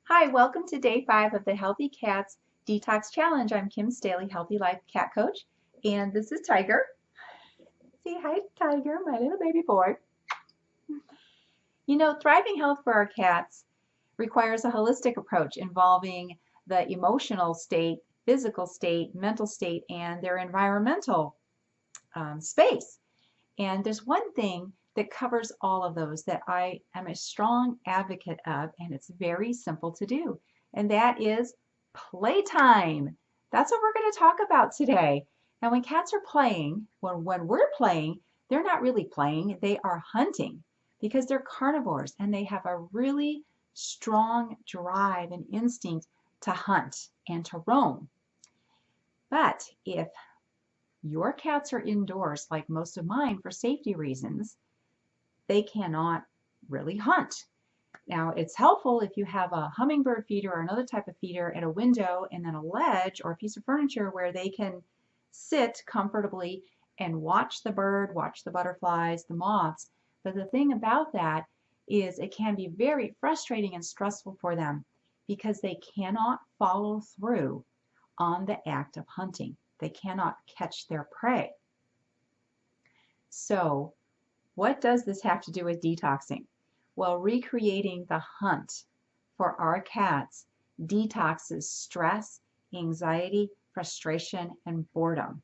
Hi, welcome to day 5 of the Healthy Cats Detox Challenge. I'm Kim Staley, Healthy Life Cat Coach, and this is Tiger. Say hi, Tiger, my little baby boy. You know, thriving health for our cats requires a holistic approach involving the emotional state, physical state, mental state, and their environmental space. And there's one thing that covers all of those that I am a strong advocate of, and it's very simple to do, and that is playtime. That's what we're going to talk about today. Now, when cats are playing, when we're playing, they're not really playing, they are hunting because they're carnivores and they have a really strong drive and instinct to hunt and to roam. But if your cats are indoors, like most of mine, for safety reasons, they cannot really hunt. Now, it's helpful if you have a hummingbird feeder or another type of feeder at a window and then a ledge or a piece of furniture where they can sit comfortably and watch the bird, watch the butterflies, the moths. But the thing about that is it can be very frustrating and stressful for them because they cannot follow through on the act of hunting. They cannot catch their prey. So, what does this have to do with detoxing? Well, recreating the hunt for our cats detoxes stress, anxiety, frustration, and boredom.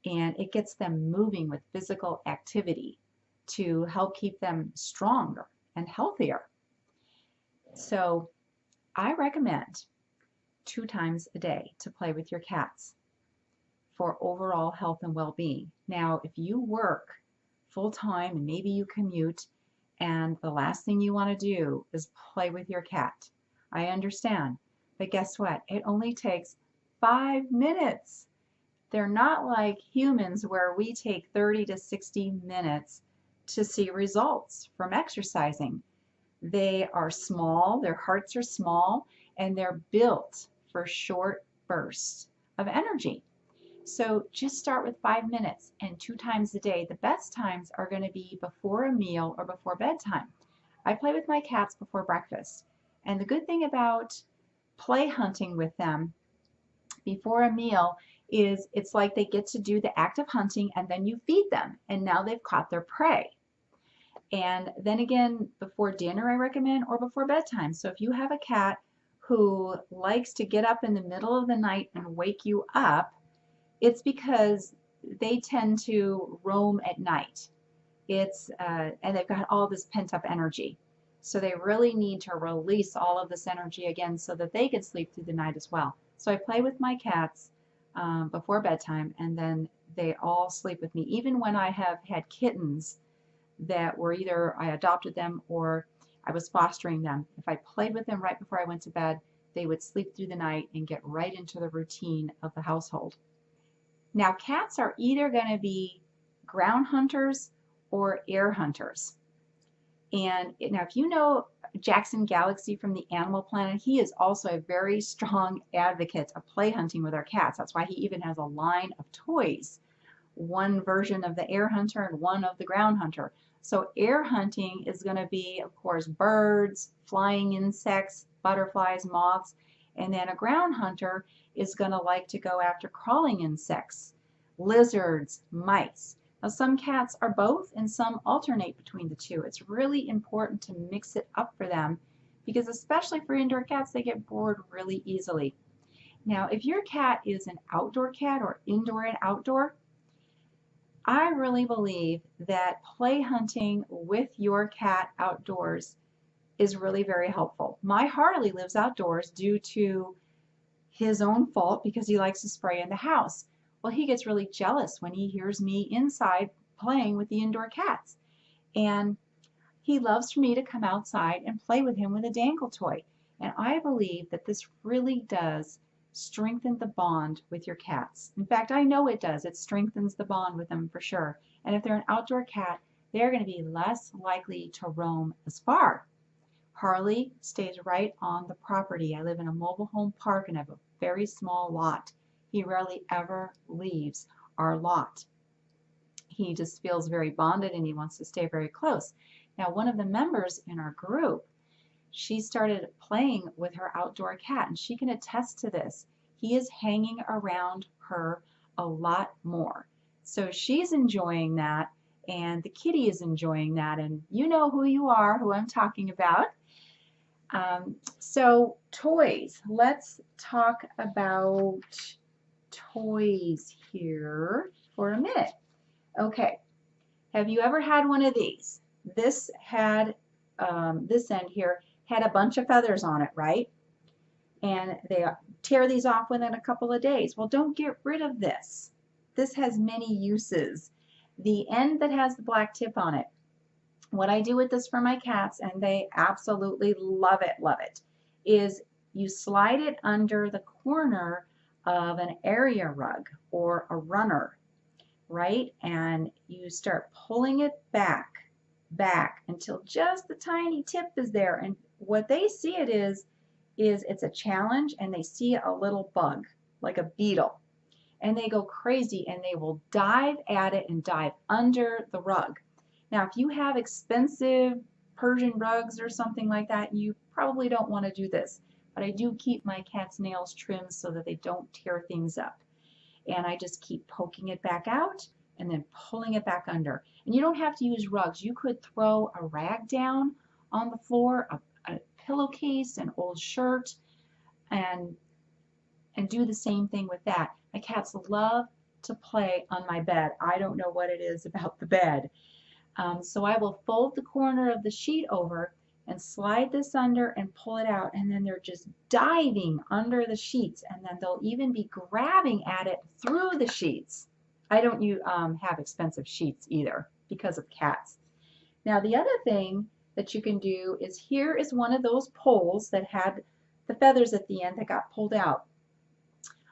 And it gets them moving with physical activity to help keep them stronger and healthier. So, I recommend 2 times a day to play with your cats for overall health and well-being. Now, if you work full-time and maybe you commute and the last thing you want to do is play with your cat, I understand. But guess what? It only takes 5 minutes. They're not like humans where we take 30 to 60 minutes to see results from exercising. They are small, their hearts are small, and they're built for short bursts of energy. So just start with 5 minutes and 2 times a day. The best times are going to be before a meal or before bedtime. I play with my cats before breakfast. And the good thing about play hunting with them before a meal is it's like they get to do the act of hunting and then you feed them and now they've caught their prey. And then again, before dinner, I recommend, or before bedtime. So if you have a cat who likes to get up in the middle of the night and wake you up, it's because they tend to roam at night. And they've got all this pent-up energy. So they really need to release all of this energy again so that they can sleep through the night as well. So I play with my cats before bedtime, and then they all sleep with me. Even when I have had kittens that were either I adopted them or I was fostering them, if I played with them right before I went to bed, they would sleep through the night and get right into the routine of the household. Now, cats are either going to be ground hunters or air hunters. And now, if you know Jackson Galaxy from the Animal Planet, he is also a very strong advocate of play hunting with our cats. That's why he even has a line of toys, one version of the air hunter and one of the ground hunter. So air hunting is going to be, of course, birds, flying insects, butterflies, moths, and then a ground hunter is going to like to go after crawling insects, lizards, mice. Now, some cats are both and some alternate between the two. It's really important to mix it up for them because especially for indoor cats, they get bored really easily. Now, if your cat is an outdoor cat or indoor and outdoor, I really believe that play hunting with your cat outdoors is really very helpful. My Harley lives outdoors due to his own fault because he likes to spray in the house. Well, he gets really jealous when he hears me inside playing with the indoor cats. And he loves for me to come outside and play with him with a dangle toy. And I believe that this really does strengthen the bond with your cats. In fact, I know it does. It strengthens the bond with them for sure. And if they're an outdoor cat, they're going to be less likely to roam as far. Harley stays right on the property. I live in a mobile home park and I have a very small lot. He rarely ever leaves our lot. He just feels very bonded and he wants to stay very close. Now, one of the members in our group, she started playing with her outdoor cat, and she can attest to this. He is hanging around her a lot more. So she's enjoying that, and the kitty is enjoying that, and you know who you are, who I'm talking about. So toys. Let's talk about toys here for a minute. Okay, have you ever had one of these? This had, this end here had a bunch of feathers on it, right? And they tear these off within a couple of days. Well, don't get rid of this. This has many uses. The end that has the black tip on it, what I do with this for my cats, and they absolutely love it, is you slide it under the corner of an area rug or a runner, right? And you start pulling it back until just the tiny tip is there. And what they see it is it's a challenge, and they see a little bug, like a beetle. And they go crazy, and they will dive at it and dive under the rug. Now, if you have expensive Persian rugs or something like that, you probably don't want to do this. But I do keep my cat's nails trimmed so that they don't tear things up. And I just keep poking it back out and then pulling it back under. And you don't have to use rugs. You could throw a rag down on the floor, a pillowcase, an old shirt, and do the same thing with that. My cats love to play on my bed. I don't know what it is about the bed. So I will fold the corner of the sheet over and slide this under and pull it out, and then they're just diving under the sheets, and then they'll even be grabbing at it through the sheets. I don't have expensive sheets either because of cats. Now the other thing that you can do is, here is one of those poles that had the feathers at the end that got pulled out.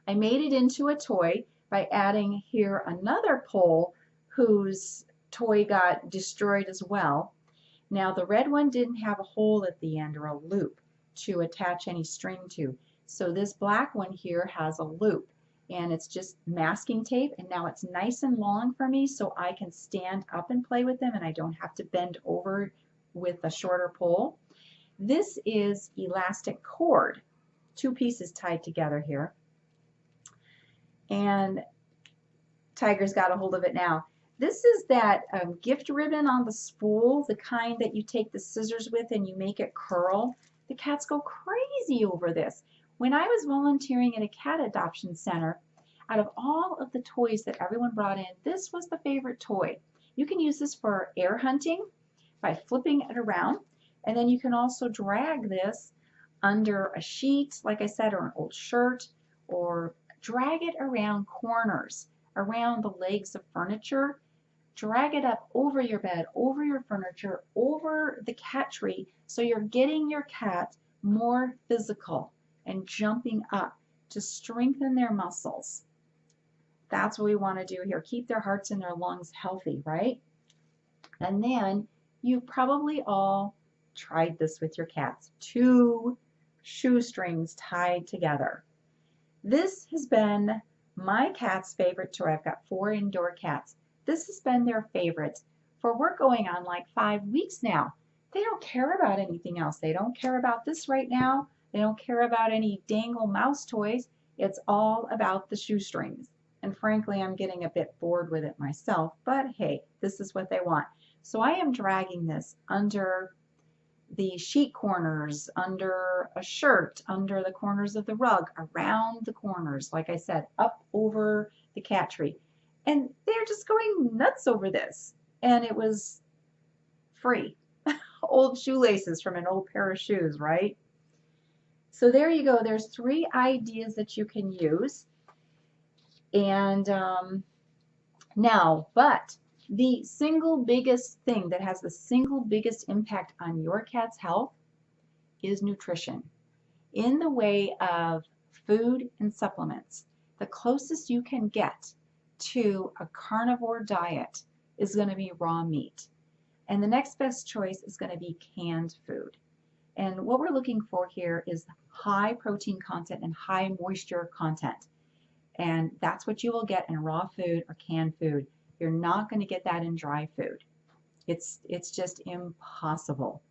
I made it into a toy by adding here another pole whose toy got destroyed as well. Now the red one didn't have a hole at the end or a loop to attach any string to. So this black one here has a loop, and it's just masking tape, and now it's nice and long for me so I can stand up and play with them, and I don't have to bend over with a shorter pole. This is elastic cord, two pieces tied together here. And Tiger's got a hold of it now. This is that gift ribbon on the spool, the kind that you take the scissors with and you make it curl. The cats go crazy over this. When I was volunteering at a cat adoption center, out of all of the toys that everyone brought in, this was the favorite toy. You can use this for air hunting by flipping it around, and then you can also drag this under a sheet, like I said, or an old shirt, or drag it around corners, around the legs of furniture. Drag it up over your bed, over your furniture, over the cat tree, so you're getting your cat more physical and jumping up to strengthen their muscles. That's what we want to do here. Keep their hearts and their lungs healthy, right? And then you probably all tried this with your cats. 2 shoestrings tied together. This has been my cat's favorite toy. I've got 4 indoor cats. This has been their favorite for, we're going on like 5 weeks now. They don't care about anything else. They don't care about this right now. They don't care about any dangle mouse toys. It's all about the shoestrings. And frankly, I'm getting a bit bored with it myself, but hey, this is what they want. So I am dragging this under the sheet corners, under a shirt, under the corners of the rug, around the corners, like I said, up over the cat tree. And they're just going nuts over this. And it was free. Old shoelaces from an old pair of shoes, right? So there you go. There's 3 ideas that you can use. And but the single biggest thing that has the single biggest impact on your cat's health is nutrition, in the way of food and supplements. The closest you can get to a carnivore diet is going to be raw meat. And the next best choice is going to be canned food. And what we're looking for here is high protein content and high moisture content. And that's what you will get in raw food or canned food. You're not going to get that in dry food. It's just impossible.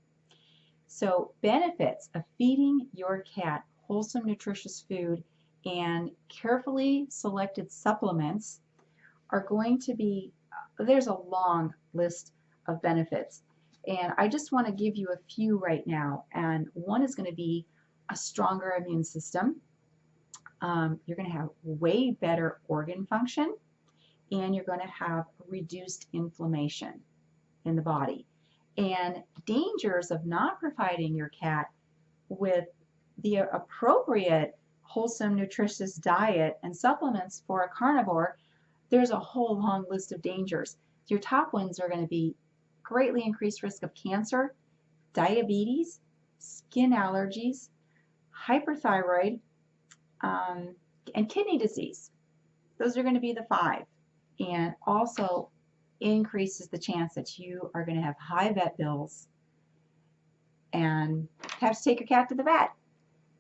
So benefits of feeding your cat wholesome, nutritious food and carefully selected supplements are going to be, there's a long list of benefits. And I just want to give you a few right now. And one is going to be a stronger immune system. You're going to have way better organ function, and you're going to have reduced inflammation in the body. And dangers of not providing your cat with the appropriate wholesome, nutritious diet and supplements for a carnivore, there's a whole long list of dangers. Your top ones are going to be greatly increased risk of cancer, diabetes, skin allergies, hyperthyroid, and kidney disease. Those are going to be the 5. And also increases the chance that you are going to have high vet bills and have to take your cat to the vet.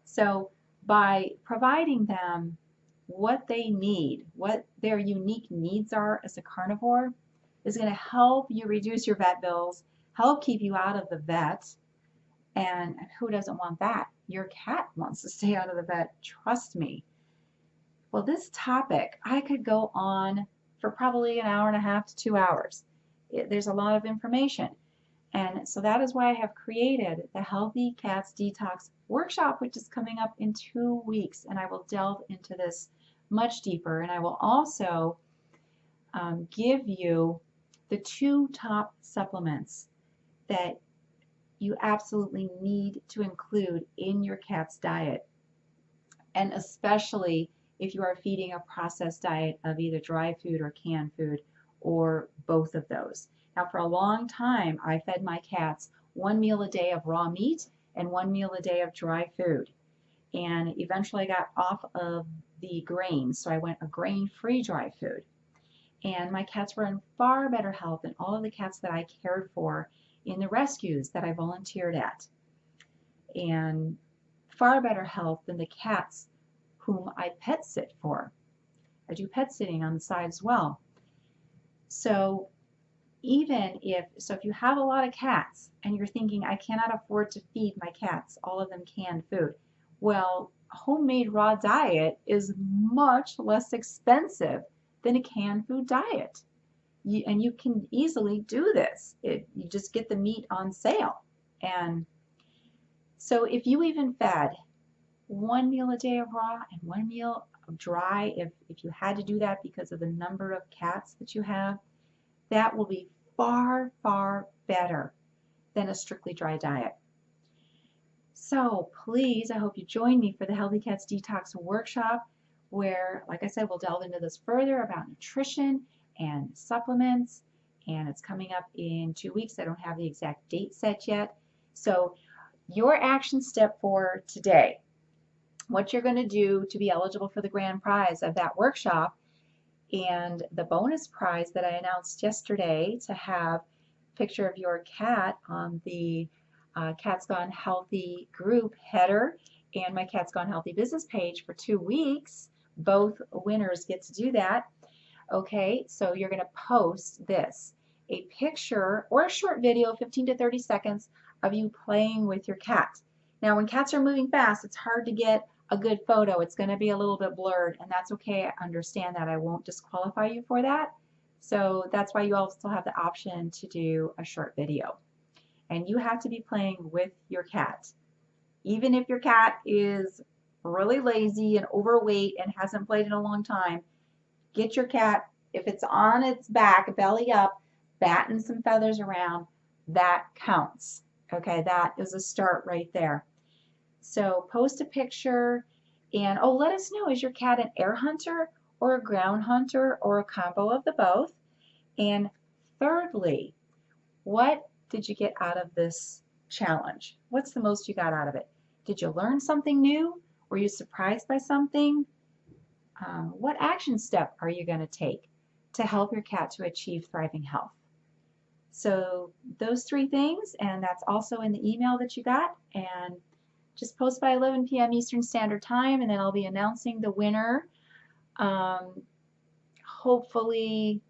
So by providing them what they need, what their unique needs are as a carnivore, is going to help you reduce your vet bills, help keep you out of the vet. And who doesn't want that? Your cat wants to stay out of the vet, trust me. Well, this topic, I could go on for probably an hour and a half to 2 hours. There's a lot of information. And so that is why I have created the Healthy Cats Detox workshop, which is coming up in 2 weeks. And I will delve into this much deeper. And I will also give you the 2 top supplements that you absolutely need to include in your cat's diet. And especially if you are feeding a processed diet of either dry food or canned food or both of those. Now, for a long time, I fed my cats 1 meal a day of raw meat and 1 meal a day of dry food. And eventually I got off of the grains, so I went a grain-free dry food. And my cats were in far better health than all of the cats that I cared for in the rescues that I volunteered at. And far better health than the cats whom I pet sit for. I do pet sitting on the side as well. So if you have a lot of cats and you're thinking, I cannot afford to feed my cats all of them canned food, well, homemade raw diet is much less expensive than a canned food diet. And you can easily do this. You just get the meat on sale. And so if you even fed 1 meal a day of raw and 1 meal of dry, if you had to do that because of the number of cats that you have, that will be far, far better than a strictly dry diet. So please, I hope you join me for the Healthy Cats Detox workshop where, like I said, we'll delve into this further about nutrition and supplements, and it's coming up in 2 weeks. I don't have the exact date set yet. So your action step for today, what you're going to do to be eligible for the grand prize of that workshop and the bonus prize that I announced yesterday to have a picture of your cat on the Cats Gone Healthy group header and my Cats Gone Healthy business page for 2 weeks. Both winners get to do that. Okay, so you're going to post this, a picture or a short video, 15 to 30 seconds, of you playing with your cat. Now, when cats are moving fast, it's hard to get a good photo. It's going to be a little bit blurred, and that's okay. I understand that. I won't disqualify you for that. So that's why you also have the option to do a short video. And you have to be playing with your cat. Even if your cat is really lazy and overweight and hasn't played in a long time, get your cat, if it's on its back, belly up, batten some feathers around, that counts. Okay, that is a start right there. So post a picture and let us know, is your cat an air hunter or a ground hunter or a combo of the both? And thirdly, what did you get out of this challenge? What's the most you got out of it? Did you learn something new? Were you surprised by something? What action step are you going to take to help your cat to achieve thriving health? So those 3 things, and that's also in the email that you got, and just post by 11 p.m. Eastern Standard Time, and then I'll be announcing the winner hopefully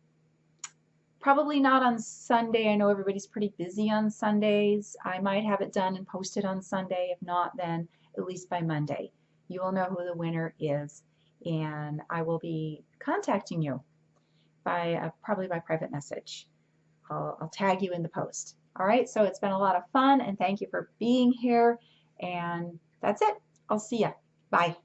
Probably not on Sunday. I know everybody's pretty busy on Sundays. I might have it done and posted on Sunday. If not, then at least by Monday. You will know who the winner is, and I will be contacting you by probably by private message. I'll tag you in the post. All right, so it's been a lot of fun, and thank you for being here. And that's it. I'll see ya. Bye.